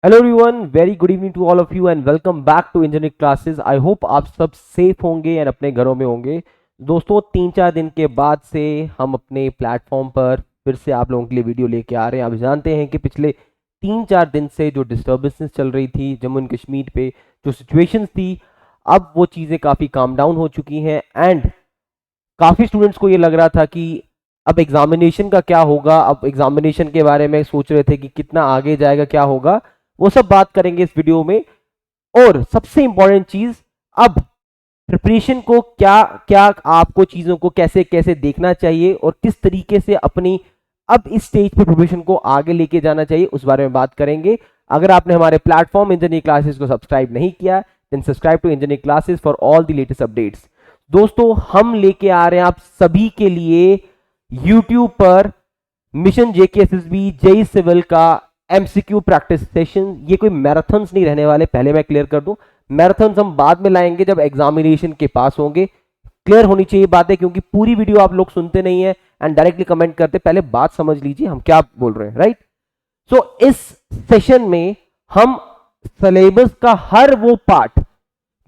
Hello everyone, very good evening to all of you and welcome back to engineering classes. I hope आप सब safe होंगे and अपने घरों में होंगे। दोस्तों, 3-4 दिन के बाद से हम अपने प्लेटफॉर्म पर फिर से आप लोगों के लिए वीडियो लेके आ रहे हैं। आप जानते हैं कि पिछले 3-4 दिन से जो डिस्टर्बेंसेस चल रही थी जम्मू एंड कश्मीर पे, जो सिचुएशंस थी, अब वो चीज़ें काफ़ी काम डाउन हो चुकी हैं एंड काफ़ी स्टूडेंट्स को ये लग रहा था कि अब एग्जामिनेशन का क्या होगा। अब एग्जामिनेशन के बारे में सोच रहे थे कि कितना आगे जाएगा, क्या होगा। वो सब बात करेंगे इस वीडियो में। और सबसे इंपॉर्टेंट चीज, अब प्रिपरेशन को क्या क्या आपको चीजों को कैसे कैसे देखना चाहिए और किस तरीके से अपनी अब इस स्टेज पे प्रिपरेशन को आगे लेके जाना चाहिए, उस बारे में बात करेंगे। अगर आपने हमारे प्लेटफॉर्म इंजीनियरिंग क्लासेस को सब्सक्राइब नहीं किया, then subscribe to engineering classes for all the latest updates. दोस्तों, हम लेके आ रहे हैं आप सभी के लिए यूट्यूब पर मिशन जेकेएसएसबी जेई सिविल का एमसीक्यू प्रैक्टिस सेशन। ये कोई मैराथन्स नहीं रहने वाले, पहले मैं क्लियर कर दूं। मैराथन्स हम बाद में लाएंगे जब एग्जामिनेशन के पास होंगे। क्लियर होनी चाहिए बातें, क्योंकि पूरी वीडियो आप लोग सुनते नहीं है एंड डायरेक्टली कमेंट करते। पहले बात समझ लीजिए हम क्या बोल रहे हैं, राइट। सो इस सेशन में हम सिलेबस का हर वो पार्ट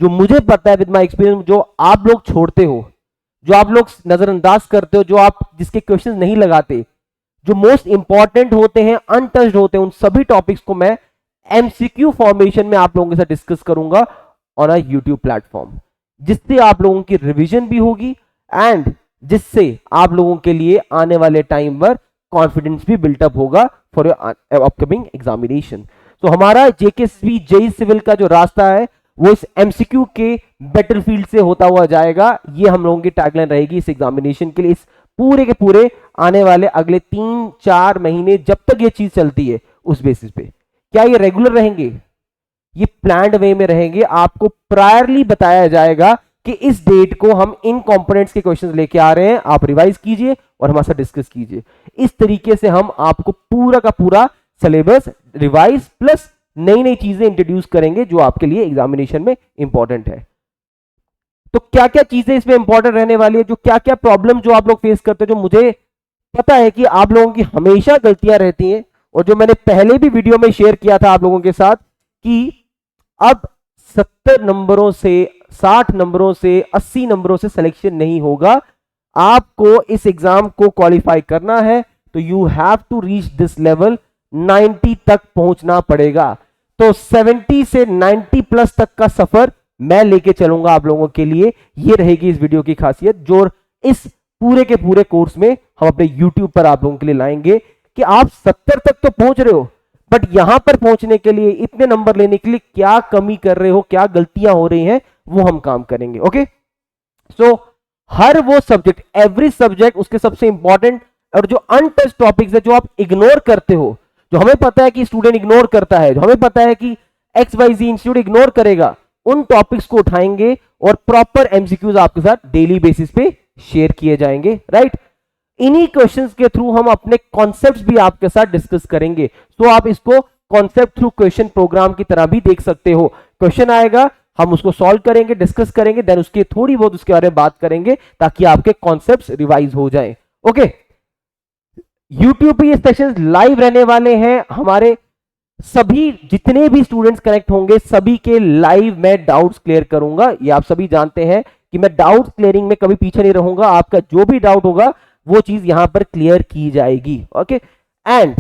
जो मुझे पता है विद माय एक्सपीरियंस, जो आप लोग छोड़ते हो, जो आप लोग नजरअंदाज करते हो, जो आप जिसके क्वेश्चन नहीं लगाते, जो मोस्ट इंपॉर्टेंट होते हैं, अनटच्ड होते हैं, उन सभी टॉपिक्स को मैं एमसीक्यू फॉर्मेशन में आप लोगों के साथ डिस्कस करूंगा ऑन अ यूट्यूब प्लेटफॉर्म, जिससे आप लोगों की रिवीजन भी होगी एंड जिससे आप लोगों के लिए आने वाले टाइम पर कॉन्फिडेंस भी बिल्टअप होगा फॉर योर अपकमिंग एग्जामिनेशन। तो हमारा जेकेएसएसबी जेई सिविल का जो रास्ता है वो इस एमसीक्यू के बैटलफील्ड से होता हुआ जाएगा। ये हम लोगों की टैगलाइन रहेगी इस एग्जामिनेशन के लिए, इस पूरे के पूरे आने वाले अगले 3-4 महीने जब तक ये चीज चलती है उस बेसिस पे। क्या ये रेगुलर रहेंगे? ये प्लान्ड वे में रहेंगे। आपको प्रायरली बताया जाएगा कि इस डेट को हम इन कंपोनेंट्स के क्वेश्चंस लेके आ रहे हैं, आप रिवाइज कीजिए और हमारे साथ डिस्कस कीजिए। इस तरीके से हम आपको पूरा का पूरा सिलेबस रिवाइज प्लस नई नई चीजें इंट्रोड्यूस करेंगे जो आपके लिए एग्जामिनेशन में इंपॉर्टेंट है। तो क्या क्या चीजें इसमें इंपॉर्टेंट रहने वाली है, जो क्या क्या प्रॉब्लम जो आप लोग फेस करते हैं, जो मुझे पता है कि आप लोगों की हमेशा गलतियां रहती हैं, और जो मैंने पहले भी वीडियो में शेयर किया था आप लोगों के साथ कि अब 70 नंबरों से 60 नंबरों से 80 नंबरों से सिलेक्शन नहीं होगा। आपको इस एग्जाम को क्वालिफाई करना है तो you have to reach this level, 90 तक पहुंचना पड़ेगा। तो 70 से 90 प्लस तक का सफर मैं लेके चलूंगा आप लोगों के लिए। ये रहेगी इस वीडियो की खासियत, जो इस पूरे के पूरे कोर्स में हम अपने YouTube पर आप लोगों के लिए लाएंगे कि आप 70 तक तो पहुंच रहे हो, बट यहां पर पहुंचने के लिए, इतने नंबर लेने के लिए क्या कमी कर रहे हो, क्या गलतियां हो रही हैं, वो हम काम करेंगे। ओके, सो हर वो सब्जेक्ट, एवरी सब्जेक्ट, उसके सबसे इंपॉर्टेंट और जो अनटच टॉपिक्स है, जो आप इग्नोर करते हो, जो हमें पता है कि स्टूडेंट इग्नोर करता है, जो हमें पता है कि XYZ इंस्टीट्यूट इग्नोर करेगा, उन टॉपिक्स को उठाएंगे और प्रॉपर एमसीक्यूज आपके साथ डेली बेसिस पे शेयर किए जाएंगे, राइट। इन्हीं क्वेश्चंस के थ्रू हम अपने कॉन्सेप्ट्स भी आपके साथ डिस्कस करेंगे। तो आप इसको कॉन्सेप्ट थ्रू क्वेश्चन प्रोग्राम की तरह भी देख सकते हो। क्वेश्चन आएगा, हम उसको सॉल्व करेंगे, डिस्कस करेंगे, देन उसके थोड़ी बहुत उसके बारे में बात करेंगे ताकि आपके कॉन्सेप्ट्स रिवाइज हो जाएं। ओके, यूट्यूब पे ये सेशंस लाइव रहने वाले हैं। हमारे सभी जितने भी स्टूडेंट्स कनेक्ट होंगे सभी के लाइव मैं डाउट्स क्लियर करूंगा। ये आप सभी जानते हैं कि मैं डाउट्स क्लियरिंग में कभी पीछे नहीं रहूंगा। आपका जो भी डाउट होगा वो चीज यहां पर क्लियर की जाएगी। ओके, एंड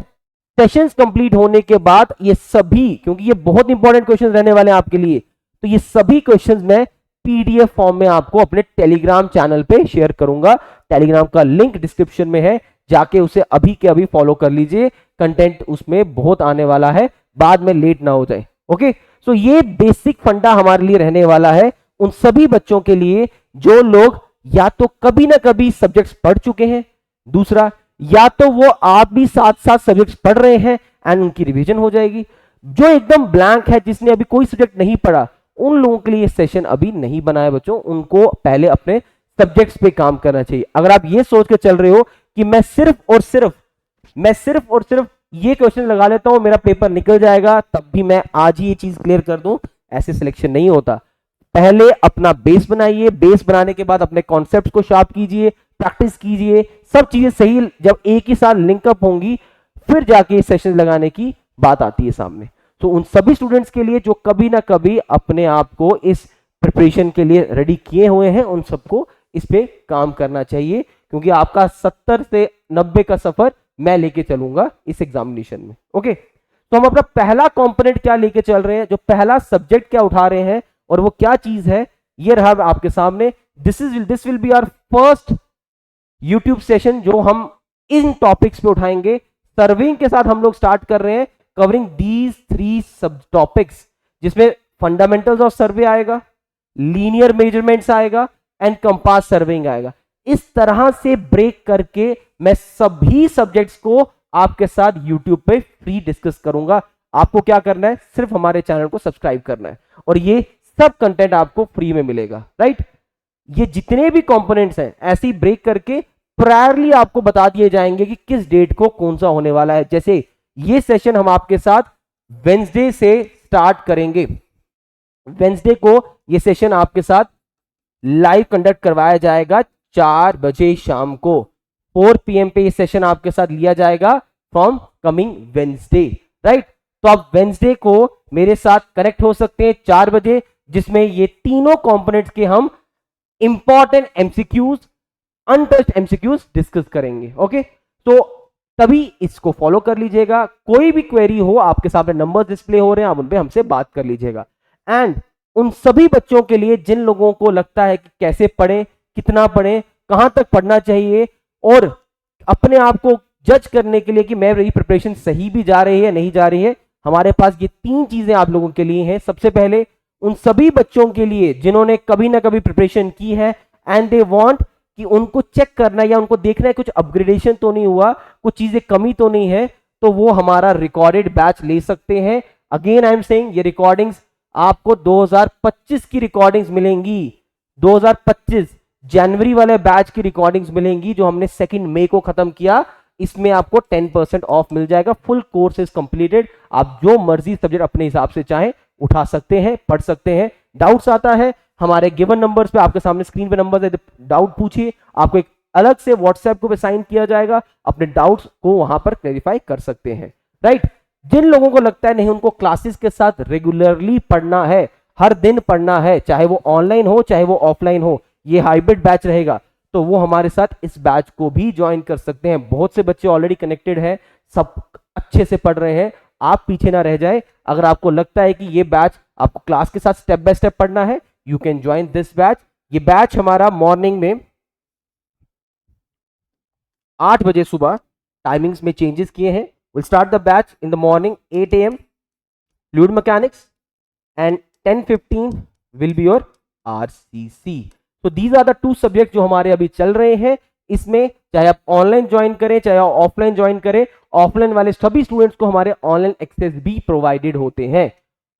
सेशंस कंप्लीट होने के बाद ये सभी, क्योंकि ये बहुत इंपॉर्टेंट क्वेश्चंस रहने वाले हैं आपके लिए, तो ये सभी क्वेश्चंस मैं पीडीएफ फॉर्म में आपको अपने टेलीग्राम चैनल पे शेयर करूंगा। टेलीग्राम का लिंक डिस्क्रिप्शन में है, जाके उसे अभी के अभी फॉलो कर लीजिए। कंटेंट उसमें बहुत आने वाला है, बाद में लेट ना हो जाए। ओके, सो ये बेसिक फंडा हमारे लिए रहने वाला है उन सभी बच्चों के लिए जो लोग या तो कभी ना कभी सब्जेक्ट्स पढ़ चुके हैं, दूसरा या तो वो आप भी साथ साथ सब्जेक्ट्स पढ़ रहे हैं एंड उनकी रिवीजन हो जाएगी। जो एकदम ब्लैंक है, जिसने अभी कोई सब्जेक्ट नहीं पढ़ा, उन लोगों के लिए सेशन अभी नहीं बनाया बच्चों। उनको पहले अपने सब्जेक्ट्स पे काम करना चाहिए। अगर आप ये सोच के चल रहे हो कि मैं सिर्फ और सिर्फ ये क्वेश्चन लगा लेता हूं, मेरा पेपर निकल जाएगा, तब भी मैं आज ही ये चीज क्लियर कर दूं, ऐसे सिलेक्शन नहीं होता। पहले अपना बेस बनाइए, बेस बनाने के बाद अपने कॉन्सेप्ट्स को शार्प कीजिए, प्रैक्टिस कीजिए, सब चीजें सही जब एक ही साथ लिंकअप होंगी फिर जाके सेशन लगाने की बात आती है सामने। तो उन सभी स्टूडेंट्स के लिए जो कभी ना कभी अपने आप को इस प्रिपरेशन के लिए रेडी किए हुए हैं, उन सबको इस पे काम करना चाहिए, क्योंकि आपका 70 से 90 का सफर मैं लेके चलूंगा इस एग्जामिनेशन में। ओके, तो हम अपना पहला कंपोनेंट क्या लेके चल रहे हैं, जो पहला सब्जेक्ट क्या उठा रहे हैं और वो क्या चीज है, ये रहा आपके सामने। This will be our first YouTube session जो हम इन टॉपिक्स पे उठाएंगे। सर्विंग के साथ हम लोग स्टार्ट कर रहे हैं, कवरिंग दीज 3 सब टॉपिक्स, जिसमें फंडामेंटल्स ऑफ सर्वे आएगा, लीनियर मेजरमेंट्स आएगा एंड कंपास सर्विंग आएगा। इस तरह से ब्रेक करके मैं सभी सब्जेक्ट्स को आपके साथ YouTube पे फ्री डिस्कस करूंगा। आपको क्या करना है, सिर्फ हमारे चैनल को सब्सक्राइब करना है और ये सब कंटेंट आपको फ्री में मिलेगा, राइट। ये जितने भी कंपोनेंट्स हैं ऐसे ही ब्रेक करके प्रायरली आपको बता दिए जाएंगे कि किस डेट को कौन सा होने वाला है। जैसे ये सेशन हम आपके साथ वेंसडे से स्टार्ट करेंगे, वेंसडे को ये सेशन आपके साथ लाइव कंडक्ट करवाया जाएगा 4 बजे शाम को, 4 PM पे ये सेशन आपके साथ लिया जाएगा फ्रॉम कमिंग वेंसडे, राइट। तो आप वेंसडे को मेरे साथ कनेक्ट हो सकते हैं 4 बजे, जिसमें ये तीनों कंपोनेंट्स के हम important MCQs, untouched MCQs discuss करेंगे। ओके, तो तभी इसको फॉलो कर लीजिएगा। कोई भी क्वेरी हो, आपके सामने नंबर डिस्प्ले हो रहे हैं, आप उन पे हमसे बात कर लीजिएगा। एंड उन सभी बच्चों के लिए जिन लोगों को लगता है कि कैसे पढ़ें, कितना पढ़ें, कहां तक पढ़ना चाहिए, और अपने आप को जज करने के लिए कि मेरी प्रिपरेशन सही भी जा रही है नहीं जा रही है, हमारे पास ये 3 चीजें आप लोगों के लिए हैं। सबसे पहले उन सभी बच्चों के लिए जिन्होंने कभी ना कभी प्रिपरेशन की है एंड दे वांट कि उनको चेक करना या उनको देखना है कुछ अपग्रेडेशन तो नहीं हुआ, कुछ चीजें कमी तो नहीं है, तो वो हमारा रिकॉर्डेड बैच ले सकते हैं। अगेन आई एम सेइंग, ये रिकॉर्डिंग्स आपको 2025 की रिकॉर्डिंग्स मिलेंगी, 2025 जनवरी वाले बैच की रिकॉर्डिंग्स मिलेंगी जो हमने 2 मई को खत्म किया। इसमें आपको 10% ऑफ मिल जाएगा। फुल कोर्स इज कंप्लीटेड, आप जो मर्जी सब्जेक्ट अपने हिसाब से चाहें उठा सकते हैं, पढ़ सकते हैं। डाउट्स आता है हमारे गिवन नंबर्स पे, आपके सामने स्क्रीन पे नंबर है, डाउट पूछिए, आपको एक अलग से व्हाट्सएप को असाइन किया जाएगा, अपने डाउट्स को वहां पर क्लैरिफाई कर सकते हैं, राइट। जिन लोगों को लगता है नहीं उनको क्लासेस के साथ रेगुलरली पढ़ना है, हर दिन पढ़ना है, चाहे वो ऑनलाइन हो चाहे वो ऑफलाइन हो, ये हाइब्रिड बैच रहेगा, तो वो हमारे साथ इस बैच को भी ज्वाइन कर सकते हैं। बहुत से बच्चे ऑलरेडी कनेक्टेड हैं, सब अच्छे से पढ़ रहे हैं, आप पीछे ना रह जाए। अगर आपको लगता है कि ये बैच आपको क्लास के साथ स्टेप बाय स्टेप पढ़ना है, you can join this batch. ये बैच हमारा मॉर्निंग में 8 बजे सुबह, टाइमिंग्स में चेंजेस किए हैं। We'll start the batch in the morning 8 AM, fluid mechanics, and 10:15 will be your RCC. So these are the 2 subjects जो हमारे अभी चल रहे हैं। इसमें चाहे आप ऑनलाइन ज्वाइन करें चाहे आप ऑफलाइन ज्वाइन करें, ऑफलाइन वाले सभी स्टूडेंट्स को हमारे ऑनलाइन एक्सेस भी प्रोवाइडेड होते हैं।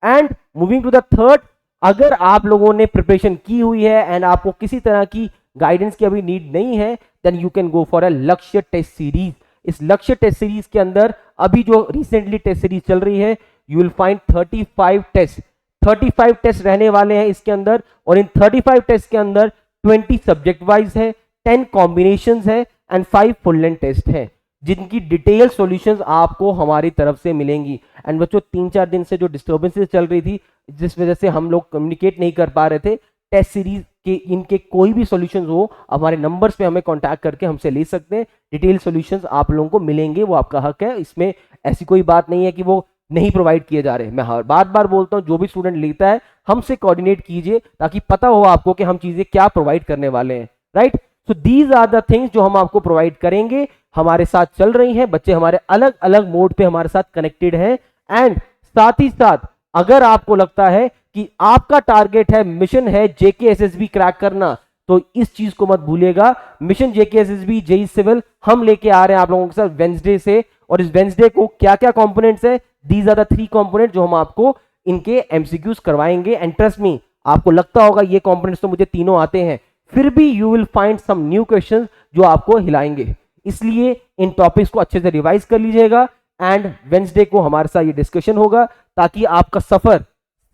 And moving to the third, अगर आप लोगों ने प्रिपरेशन की हुई है एंड आपको किसी तरह की गाइडेंस की अभी नीड नहीं है, then you can go for a Lakshya test series. इस लक्ष्य टेस्ट सीरीज के अंदर अभी जो रिसेंटली टेस्ट सीरीज चल रही है, you will find 35 test, 35 test रहने वाले हैं इसके अंदर, और इन 35 टेस्ट के अंदर 20 सब्जेक्ट वाइज है, 10 कॉम्बिनेशंस है एंड 5 फुल लेंथ टेस्ट है, जिनकी डिटेल सॉल्यूशंस आपको हमारी तरफ से मिलेंगी। एंड बच्चों 3-4 दिन से जो डिस्टर्बेंसेस चल रही थी, जिस वजह से हम लोग कम्युनिकेट नहीं कर पा रहे थे, टेस्ट सीरीज के इनके कोई भी सॉल्यूशंस हो, हमारे नंबर्स पे हमें कांटेक्ट करके हमसे ले सकते हैं। डिटेल सॉल्यूशंस आप लोगों को मिलेंगे, वो आपका हक है, इसमें ऐसी कोई बात नहीं है कि वो नहीं प्रोवाइड किए जा रहे। मैं हर बार बोलता हूं, जो भी स्टूडेंट लेता है हमसे कोऑर्डिनेट कीजिए ताकि पता हो आपको कि हम चीजें क्या प्रोवाइड करने वाले हैं, right. So these are the things जो हम आपको प्रोवाइड करेंगे। हमारे साथ चल रही हैं, बच्चे हमारे अलग अलग मोड पे हमारे साथ कनेक्टेड हैं। एंड साथ ही साथ अगर आपको लगता है कि आपका टारगेट है, मिशन है जेकेएसएसबी क्रैक करना, तो इस चीज को मत भूलिएगा। मिशन जेकेएसएसबी जेई सिविल हम लेके आ रहे हैं आप लोगों के साथ वेंसडे से, और इस वेंसडे को क्या क्या कंपोनेंट्स है, दीज आर द 3 कंपोनेंट जो हम आपको इनके एमसीक्यूज करवाएंगे। एंड ट्रस्ट मी, आपको लगता होगा ये कंपोनेंट्स तो मुझे तीनों आते हैं, फिर भी you will find some new questions जो आपको हिलाएंगे। इसलिए इन टॉपिक्स को अच्छे से रिवाइज कर लीजिएगा एंड वेंसडे को हमारे साथ ये डिस्कशन होगा ताकि आपका सफर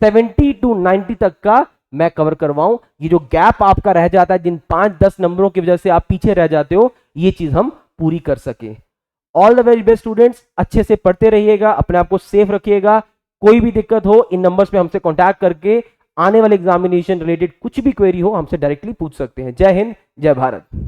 70 to 90 तक का मैं कवर करवाऊं। ये जो गैप आपका रह जाता है, जिन 5-10 नंबरों की वजह से आप पीछे रह जाते हो, ये चीज हम पूरी कर सके। All the very best students, अच्छे से पढ़ते रहिएगा, अपने आप को सेफ रखिएगा। कोई भी दिक्कत हो इन नंबर्स पे हमसे कांटेक्ट करके आने वाले एग्जामिनेशन रिलेटेड कुछ भी क्वेरी हो हमसे डायरेक्टली पूछ सकते हैं। जय हिंद, जय भारत।